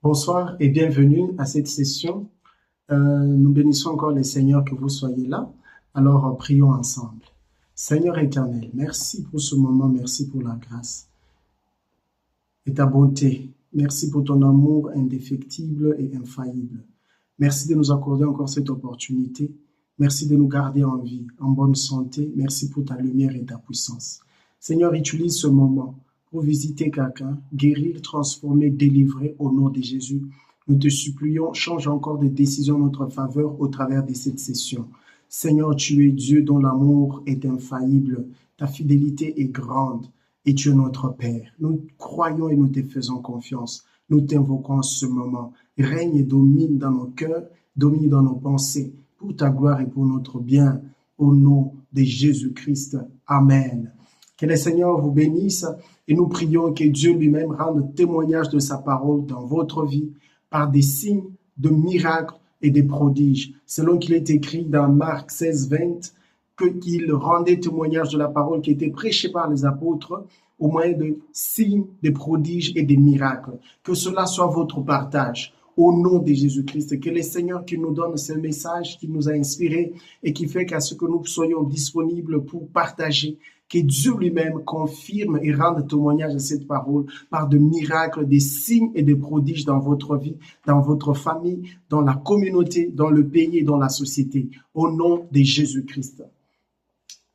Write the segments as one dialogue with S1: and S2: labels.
S1: Bonsoir et bienvenue à cette session. Nous bénissons encore le Seigneur que vous soyez là. Alors, prions ensemble. Seigneur éternel, merci pour ce moment, merci pour la grâce et ta bonté. Merci pour ton amour indéfectible et infaillible. Merci de nous accorder encore cette opportunité. Merci de nous garder en vie, en bonne santé. Merci pour ta lumière et ta puissance. Seigneur, utilise ce moment pour visiter quelqu'un, guérir, transformer, délivrer au nom de Jésus. Nous te supplions, change encore des décisions en notre faveur au travers de cette session. Seigneur, tu es Dieu dont l'amour est infaillible, ta fidélité est grande et tu es notre Père. Nous croyons et nous te faisons confiance. Nous t'invoquons en ce moment. Règne et domine dans nos cœurs, domine dans nos pensées, pour ta gloire et pour notre bien, au nom de Jésus-Christ. Amen. Que le Seigneur vous bénisse et nous prions que Dieu lui-même rende témoignage de sa parole dans votre vie par des signes, de miracles et des prodiges. Selon qu'il est écrit dans Marc 16, 20, qu'il rendait témoignage de la parole qui était prêchée par les apôtres au moyen de signes, de prodiges et des miracles. Que cela soit votre partage. Au nom de Jésus-Christ, que le Seigneur qui nous donne ce message, qui nous a inspirés et qui fait qu'à ce que nous soyons disponibles pour partager, que Dieu lui-même confirme et rende témoignage de cette parole par de miracles, des signes et des prodiges dans votre vie, dans votre famille, dans la communauté, dans le pays et dans la société. Au nom de Jésus-Christ.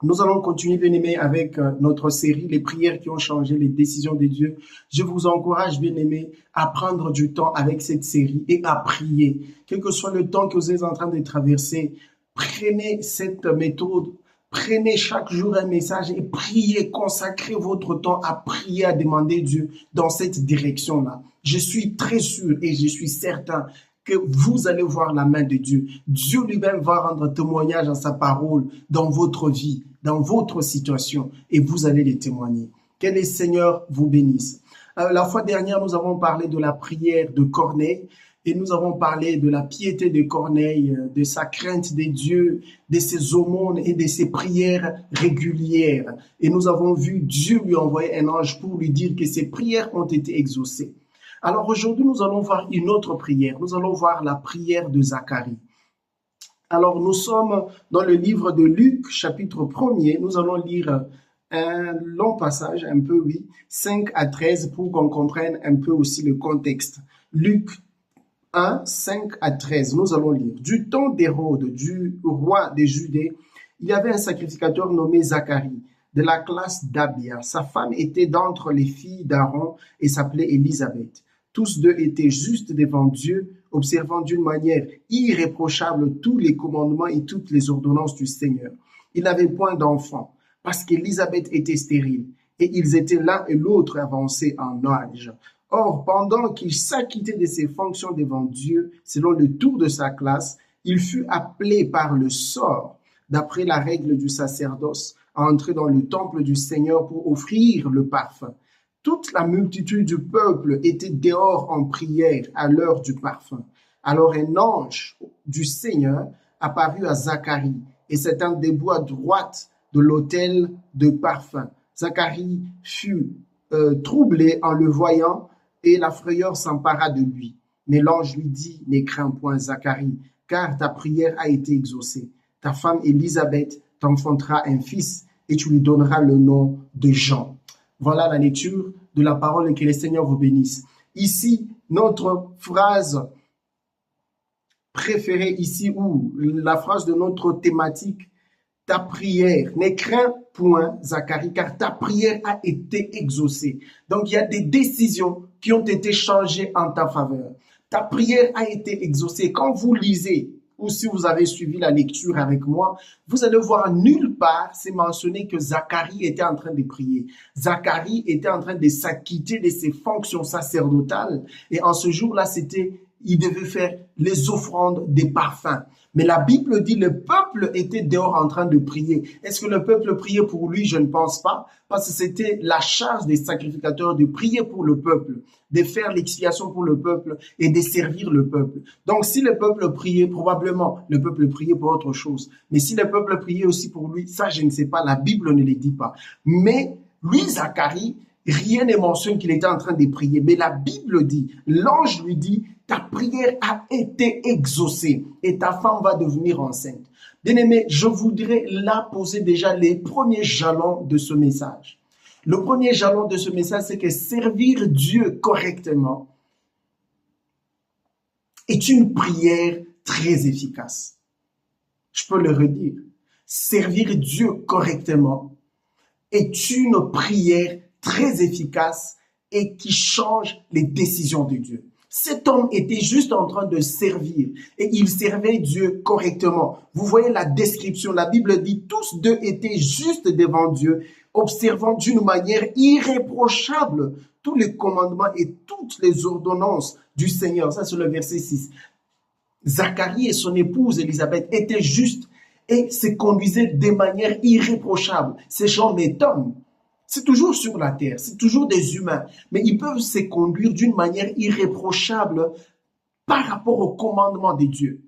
S1: Nous allons continuer, bien-aimés, avec notre série, les prières qui ont changé les décisions de Dieu. Je vous encourage, bien-aimés, à prendre du temps avec cette série et à prier. Quel que soit le temps que vous êtes en train de traverser, prenez cette méthode, prenez chaque jour un message et priez, consacrez votre temps à prier, à demander Dieu dans cette direction-là. Je suis très sûr et je suis certain que vous allez voir la main de Dieu. Dieu lui-même va rendre témoignage à sa parole dans votre vie, dans votre situation, et vous allez les témoigner. Que le Seigneur vous bénisse. La fois dernière, nous avons parlé de la prière de Corneille, et nous avons parlé de la piété de Corneille, de sa crainte de Dieu, de ses aumônes et de ses prières régulières. Et nous avons vu Dieu lui envoyer un ange pour lui dire que ses prières ont été exaucées. Alors aujourd'hui, nous allons voir une autre prière. Nous allons voir la prière de Zacharie. Alors nous sommes dans le livre de Luc, chapitre 1er. Nous allons lire un long passage, un peu, oui, 5 à 13, pour qu'on comprenne un peu aussi le contexte. Luc 1, 5 à 13, nous allons lire. Du temps d'Hérode, du roi des Judées, il y avait un sacrificateur nommé Zacharie, de la classe d'Abia. Sa femme était d'entre les filles d'Aaron et s'appelait Élisabeth. Tous deux étaient justes devant Dieu, observant d'une manière irréprochable tous les commandements et toutes les ordonnances du Seigneur. Ils n'avaient point d'enfant, parce qu'Élisabeth était stérile, et ils étaient l'un et l'autre avancés en âge. Or, pendant qu'il s'acquittait de ses fonctions devant Dieu, selon le tour de sa classe, il fut appelé par le sort, d'après la règle du sacerdoce, à entrer dans le temple du Seigneur pour offrir le parfum. Toute la multitude du peuple était dehors en prière à l'heure du parfum. Alors un ange du Seigneur apparut à Zacharie et s'étant debout à droite de l'autel de parfum. Zacharie fut troublé en le voyant et la frayeur s'empara de lui. Mais l'ange lui dit, ne crains point Zacharie, car ta prière a été exaucée. Ta femme Élisabeth t'enfantera un fils et tu lui donneras le nom de Jean. Voilà la lecture de la parole et que le Seigneur vous bénisse. Ici, notre phrase préférée ici, ou la phrase de notre thématique, ta prière, ne crains point, Zacharie, car ta prière a été exaucée. Donc, il y a des décisions qui ont été changées en ta faveur. Ta prière a été exaucée. Quand vous lisez, ou si vous avez suivi la lecture avec moi, vous allez voir nulle part, c'est mentionné que Zacharie était en train de prier. Zacharie était en train de s'acquitter de ses fonctions sacerdotales. Et en ce jour-là, il devait faire les offrandes des parfums. Mais la Bible dit le peuple était dehors en train de prier. Est-ce que le peuple priait pour lui? Je ne pense pas, parce que c'était la charge des sacrificateurs de prier pour le peuple, de faire l'expiation pour le peuple et de servir le peuple. Donc si le peuple priait, probablement le peuple priait pour autre chose. Mais si le peuple priait aussi pour lui, ça je ne sais pas, la Bible ne le dit pas. Mais lui, Zacharie, rien ne mentionne qu'il était en train de prier, mais la Bible dit, l'ange lui dit, ta prière a été exaucée et ta femme va devenir enceinte. Bien-aimé, je voudrais là poser déjà les premiers jalons de ce message. Le premier jalon de ce message, c'est que servir Dieu correctement est une prière très efficace. Je peux le redire. Servir Dieu correctement est une prière très efficace et qui change les décisions de Dieu. Cet homme était juste en train de servir et il servait Dieu correctement. Vous voyez la description, la Bible dit tous deux étaient juste devant Dieu, observant d'une manière irréprochable tous les commandements et toutes les ordonnances du Seigneur. Ça, c'est le verset 6. Zacharie et son épouse Élisabeth étaient justes et se conduisaient de manière irréprochable. Ces gens m'étonnent. C'est toujours sur la terre, c'est toujours des humains, mais ils peuvent se conduire d'une manière irréprochable par rapport au commandement de Dieu.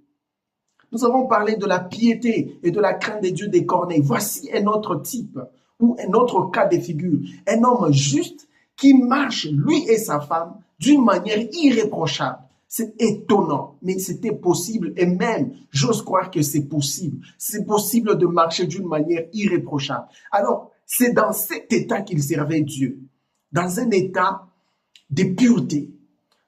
S1: Nous avons parlé de la piété et de la crainte de Dieu des Corneilles. Voici un autre type ou un autre cas de figure. Un homme juste qui marche, lui et sa femme, d'une manière irréprochable. C'est étonnant, mais c'était possible et même, j'ose croire que c'est possible. C'est possible de marcher d'une manière irréprochable. Alors, c'est dans cet état qu'il servait Dieu, dans un état de pureté,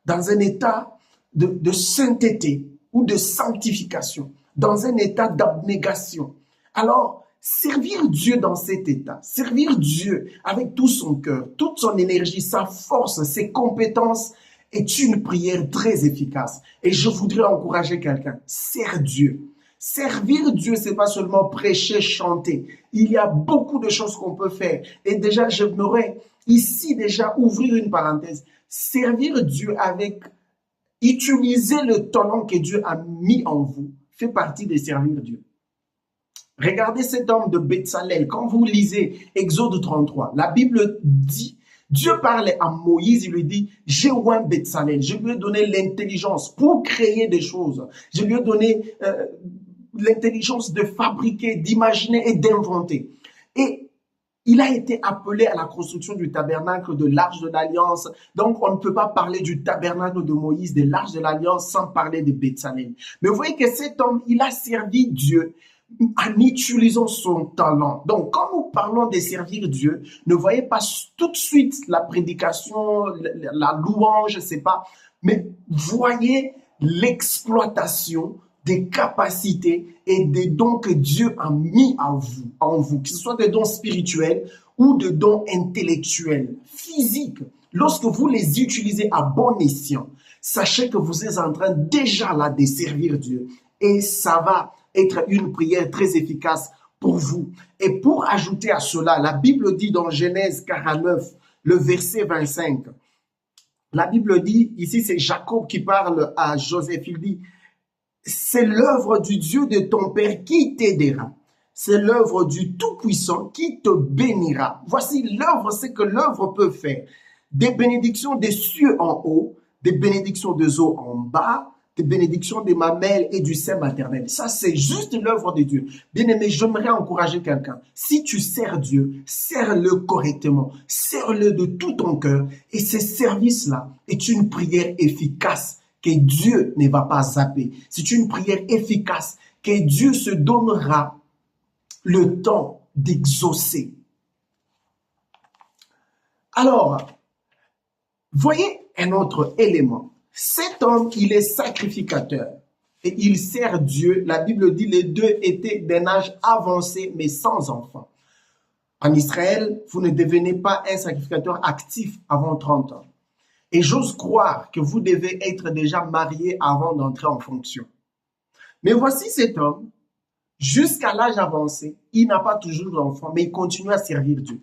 S1: dans un état de sainteté ou de sanctification, dans un état d'abnégation. Alors, servir Dieu dans cet état, servir Dieu avec tout son cœur, toute son énergie, sa force, ses compétences, est une prière très efficace. Et je voudrais encourager quelqu'un, sers Dieu. Servir Dieu, c'est pas seulement prêcher, chanter. Il y a beaucoup de choses qu'on peut faire. Et déjà, j'aimerais ici déjà ouvrir une parenthèse. Servir Dieu avec, utiliser le talent que Dieu a mis en vous, fait partie de servir Dieu. Regardez cet homme de Betsalel. Quand vous lisez Exode 33, la Bible dit, Dieu parle à Moïse, il lui dit, j'ai oint Betsalel, je lui ai donné l'intelligence pour créer des choses. Je lui ai donné l'intelligence de fabriquer, d'imaginer et d'inventer. Et il a été appelé à la construction du tabernacle, de l'arche de l'Alliance. Donc, on ne peut pas parler du tabernacle de Moïse, de l'arche de l'Alliance, sans parler de Betsalel. Mais vous voyez que cet homme, il a servi Dieu en utilisant son talent. Donc, quand nous parlons de servir Dieu, ne voyez pas tout de suite la prédication, la louange, je ne sais pas, mais voyez l'exploitation des capacités et des dons que Dieu a mis en vous, que ce soit des dons spirituels ou des dons intellectuels, physiques. Lorsque vous les utilisez à bon escient, sachez que vous êtes en train déjà là de servir Dieu et ça va être une prière très efficace pour vous. Et pour ajouter à cela, la Bible dit dans Genèse 49, le verset 25, la Bible dit, ici c'est Jacob qui parle à Joseph, il dit, c'est l'œuvre du Dieu de ton Père qui t'aidera. C'est l'œuvre du Tout-Puissant qui te bénira. Voici l'œuvre, c'est que l'œuvre peut faire. Des bénédictions des cieux en haut, des bénédictions des eaux en bas, des bénédictions des mamelles et du sein maternel. Ça, c'est juste l'œuvre de Dieu. Bien-aimé, j'aimerais encourager quelqu'un. Si tu sers Dieu, sers-le correctement. Sers-le de tout ton cœur. Et ce service-là est une prière efficace que Dieu ne va pas zapper. C'est une prière efficace que Dieu se donnera le temps d'exaucer. Alors, voyez un autre élément. Cet homme, il est sacrificateur et il sert Dieu. La Bible dit les deux étaient d'un âge avancé mais sans enfant. En Israël, vous ne devenez pas un sacrificateur actif avant 30 ans. Et j'ose croire que vous devez être déjà marié avant d'entrer en fonction. Mais voici cet homme, jusqu'à l'âge avancé, il n'a pas toujours d'enfant, mais il continue à servir Dieu.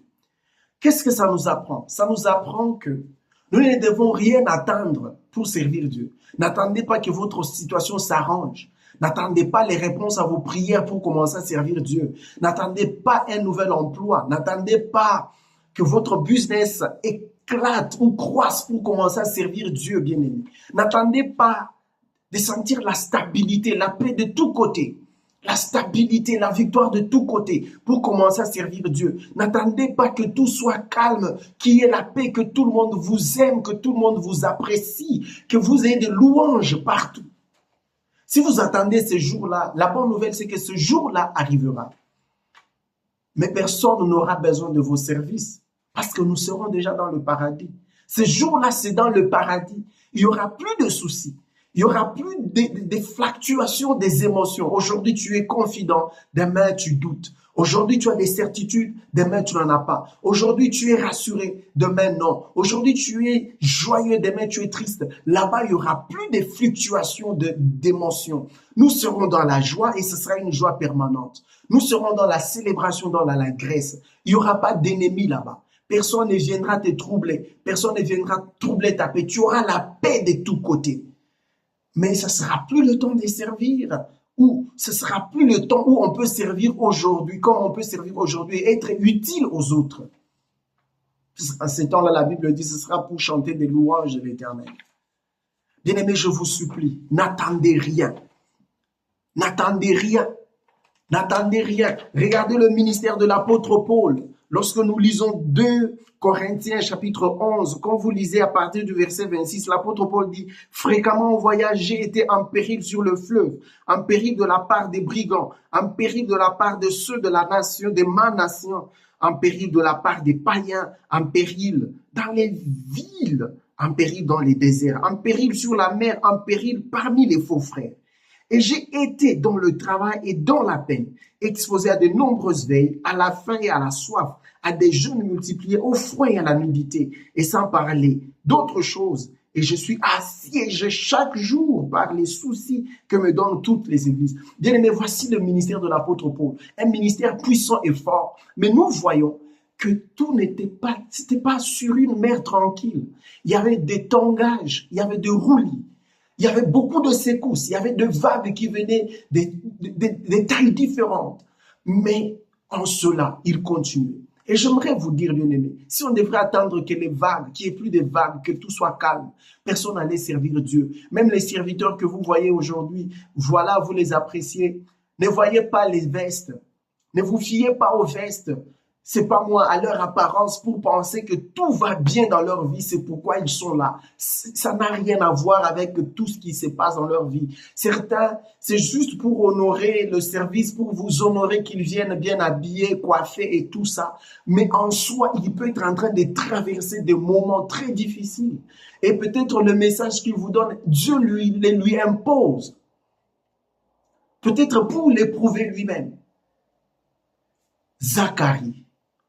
S1: Qu'est-ce que ça nous apprend? Ça nous apprend que nous ne devons rien attendre pour servir Dieu. N'attendez pas que votre situation s'arrange. N'attendez pas les réponses à vos prières pour commencer à servir Dieu. N'attendez pas un nouvel emploi. N'attendez pas que votre business éclate ou croisse pour commencer à servir Dieu, bien-aimé. N'attendez pas de sentir la stabilité, la paix de tous côtés. la stabilité, la victoire de tous côtés pour commencer à servir Dieu. N'attendez pas que tout soit calme, qu'il y ait la paix, que tout le monde vous aime, que tout le monde vous apprécie, que vous ayez des louanges partout. Si vous attendez ce jour-là, la bonne nouvelle, c'est que ce jour-là arrivera. Mais personne n'aura besoin de vos services parce que nous serons déjà dans le paradis. Ce jour-là, c'est dans le paradis. Il n'y aura plus de soucis. Il n'y aura plus des fluctuations des émotions. Aujourd'hui, tu es confident, demain, tu doutes. Aujourd'hui, tu as des certitudes, demain, tu n'en as pas. Aujourd'hui, tu es rassuré, demain, non. Aujourd'hui, tu es joyeux, demain, tu es triste. Là-bas, il n'y aura plus de fluctuations d'émotions. Nous serons dans la joie et ce sera une joie permanente. Nous serons dans la célébration, dans l'allégresse. Il n'y aura pas d'ennemis là-bas. Personne ne viendra te troubler. Personne ne viendra troubler ta paix. Tu auras la paix de tous côtés. Mais ce ne sera plus le temps de servir, ou ce ne sera plus le temps où on peut servir aujourd'hui, comme on peut servir aujourd'hui et être utile aux autres. En ce temps-là, la Bible dit, ce sera pour chanter des louanges de l'Éternel. Bien-aimés, je vous supplie, n'attendez rien. N'attendez rien. N'attendez rien. Regardez le ministère de l'apôtre Paul. Lorsque nous lisons 2 Corinthiens chapitre 11, quand vous lisez à partir du verset 26, l'apôtre Paul dit « Fréquemment en voyage, j'ai été en péril sur le fleuve, en péril de la part des brigands, en péril de la part de ceux de la nation, de ma nation, en péril de la part des païens, en péril dans les villes, en péril dans les déserts, en péril sur la mer, en péril parmi les faux frères. Et j'ai été dans le travail et dans la peine, exposé à de nombreuses veilles, à la faim et à la soif, à des jeûnes multipliés, au froid et à la nudité, et sans parler d'autres choses. Et je suis assiégé chaque jour par les soucis que me donnent toutes les églises. Bien-aimés, voici le ministère de l'apôtre Paul, un ministère puissant et fort. Mais nous voyons que tout c'était pas sur une mer tranquille. Il y avait des tangages, il y avait des roulis. Il y avait beaucoup de secousses, il y avait de vagues qui venaient des tailles différentes. Mais en cela, il continuait. Et j'aimerais vous dire, bien-aimés, si on devrait attendre que les vagues, qu'il n'y ait plus de vagues, que tout soit calme, personne n'allait servir Dieu. Même les serviteurs que vous voyez aujourd'hui, voilà, vous les appréciez. Ne voyez pas les vestes. Ne vous fiez pas aux vestes. C'est pas moi, à leur apparence, pour penser que tout va bien dans leur vie, c'est pourquoi ils sont là. Ça n'a rien à voir avec tout ce qui se passe dans leur vie. Certains, c'est juste pour honorer le service, pour vous honorer qu'ils viennent bien habillés, coiffés et tout ça. Mais en soi, il peut être en train de traverser des moments très difficiles. Et peut-être le message qu'il vous donne, Dieu lui impose. Peut-être pour l'éprouver lui-même. Zacharie,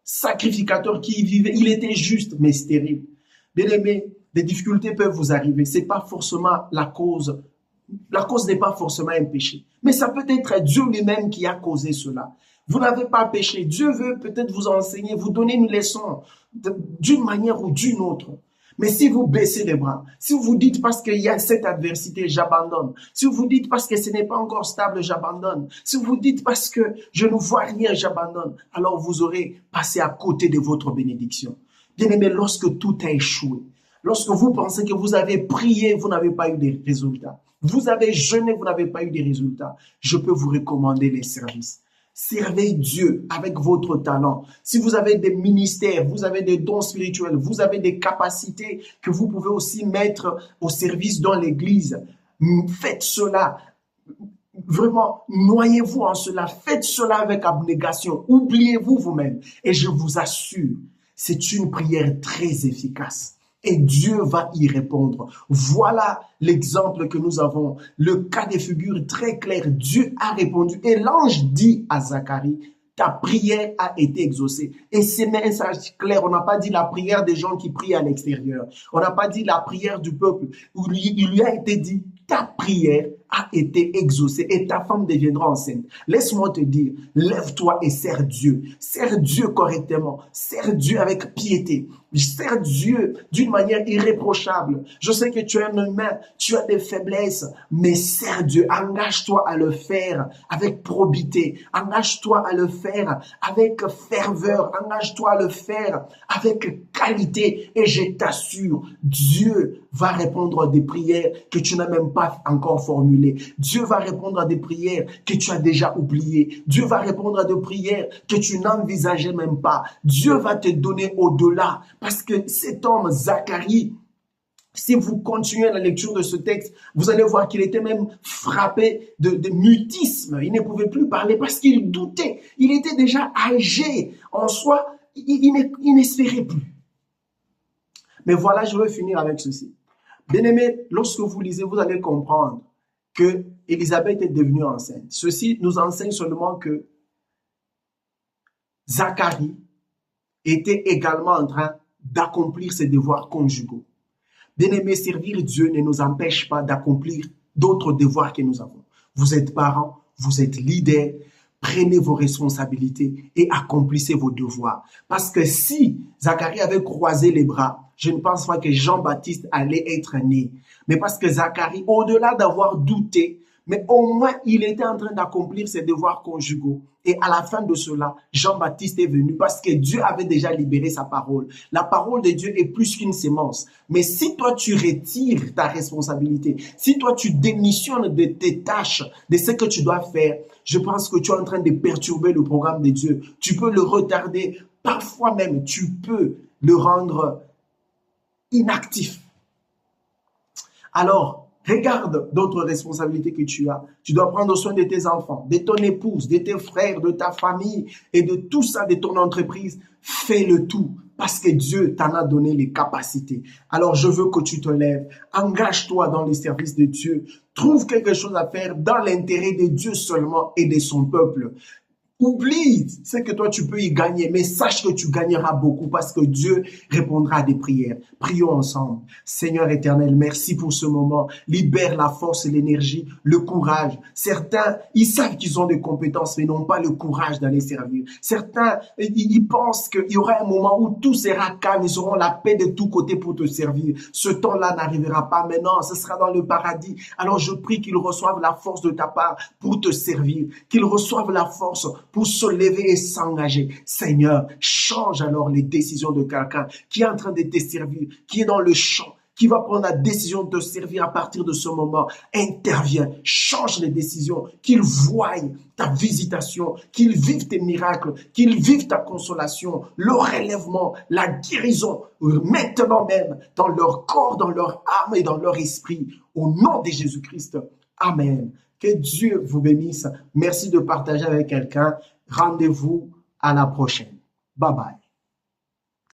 S1: sacrificateur qui y vivait, il était juste mais stérile. Bien aimé, des difficultés peuvent vous arriver. C'est pas forcément la cause. La cause n'est pas forcément un péché. Mais ça peut être Dieu lui-même qui a causé cela. Vous n'avez pas péché. Dieu veut peut-être vous enseigner, vous donner une leçon d'une manière ou d'une autre. Mais si vous baissez les bras, si vous vous dites parce qu'il y a cette adversité, j'abandonne. Si vous vous dites parce que ce n'est pas encore stable, j'abandonne. Si vous vous dites parce que je ne vois rien, j'abandonne. Alors vous aurez passé à côté de votre bénédiction. Bien-aimé, lorsque tout a échoué, lorsque vous pensez que vous avez prié, vous n'avez pas eu de résultats. Vous avez jeûné, vous n'avez pas eu de résultats. Je peux vous recommander les services. Servez Dieu avec votre talent. Si vous avez des ministères, vous avez des dons spirituels, vous avez des capacités que vous pouvez aussi mettre au service dans l'église, faites cela. Vraiment, noyez-vous en cela. Faites cela avec abnégation. Oubliez-vous vous-même. Et je vous assure, c'est une prière très efficace. Et Dieu va y répondre. Voilà l'exemple que nous avons, le cas de figure très clair. Dieu a répondu et l'ange dit à Zacharie, ta prière a été exaucée. Et c'est un message clair. On n'a pas dit la prière des gens qui prient à l'extérieur. On n'a pas dit la prière du peuple. Il lui a été dit, ta prière a été exaucée et ta femme deviendra enceinte. Laisse-moi te dire, lève-toi et sers Dieu. Sers Dieu correctement. Sers Dieu avec piété. Sers Dieu d'une manière irréprochable. Je sais que tu es un humain, tu as des faiblesses, mais sers Dieu. Engage-toi à le faire avec probité. Engage-toi à le faire avec ferveur. Engage-toi à le faire avec qualité. Et je t'assure, Dieu va répondre à des prières que tu n'as même pas encore formulées. brûlées. Dieu va répondre à des prières que tu as déjà oubliées. Dieu va répondre à des prières que tu n'envisageais même pas. Dieu va te donner au-delà. Parce que cet homme, Zacharie, si vous continuez la lecture de ce texte, vous allez voir qu'il était même frappé de mutisme. Il ne pouvait plus parler parce qu'il doutait. Il était déjà âgé. En soi, il n'espérait plus. Mais voilà, je veux finir avec ceci. Bien-aimés, lorsque vous lisez, vous allez comprendre que Élisabeth est devenue enceinte. Ceci nous enseigne seulement que Zacharie était également en train d'accomplir ses devoirs conjugaux. Bien-aimés, servir Dieu ne nous empêche pas d'accomplir d'autres devoirs que nous avons. Vous êtes parents, vous êtes leaders, prenez vos responsabilités et accomplissez vos devoirs. Parce que si Zacharie avait croisé les bras, je ne pense pas que Jean-Baptiste allait être né. Mais parce que Zacharie, au-delà d'avoir douté, mais au moins il était en train d'accomplir ses devoirs conjugaux. Et à la fin de cela, Jean-Baptiste est venu parce que Dieu avait déjà libéré sa parole. La parole de Dieu est plus qu'une sémence. Mais si toi tu retires ta responsabilité, si toi tu démissionnes de tes tâches, de ce que tu dois faire, je pense que tu es en train de perturber le programme de Dieu. Tu peux le retarder. Parfois même, tu peux le rendre inactif. Alors, regarde d'autres responsabilités que tu as. Tu dois prendre soin de tes enfants, de ton épouse, de tes frères, de ta famille et de tout ça, de ton entreprise. Fais le tout parce que Dieu t'en a donné les capacités. Alors, je veux que tu te lèves. Engage-toi dans les services de Dieu. Trouve quelque chose à faire dans l'intérêt de Dieu seulement et de son peuple. Oublie ce que toi tu peux y gagner, mais sache que tu gagneras beaucoup parce que Dieu répondra à des prières. Prions ensemble. Seigneur éternel, merci pour ce moment. Libère la force et l'énergie, le courage. Certains, ils savent qu'ils ont des compétences, mais n'ont pas le courage d'aller servir. Certains, ils pensent qu'il y aura un moment où tout sera calme, ils auront la paix de tous côtés pour te servir. Ce temps-là n'arrivera pas maintenant, ce sera dans le paradis. Alors je prie qu'ils reçoivent la force de ta part pour te servir, qu'ils reçoivent la force pour se lever et s'engager. Seigneur, change alors les décisions de quelqu'un qui est en train de te servir, qui est dans le champ, qui va prendre la décision de te servir à partir de ce moment. Interviens, change les décisions, qu'ils voient ta visitation, qu'ils vivent tes miracles, qu'ils vivent ta consolation, le relèvement, la guérison, maintenant même, dans leur corps, dans leur âme et dans leur esprit. Au nom de Jésus-Christ. Amen. Que Dieu vous bénisse. Merci de partager avec quelqu'un. Rendez-vous à la prochaine. Bye bye.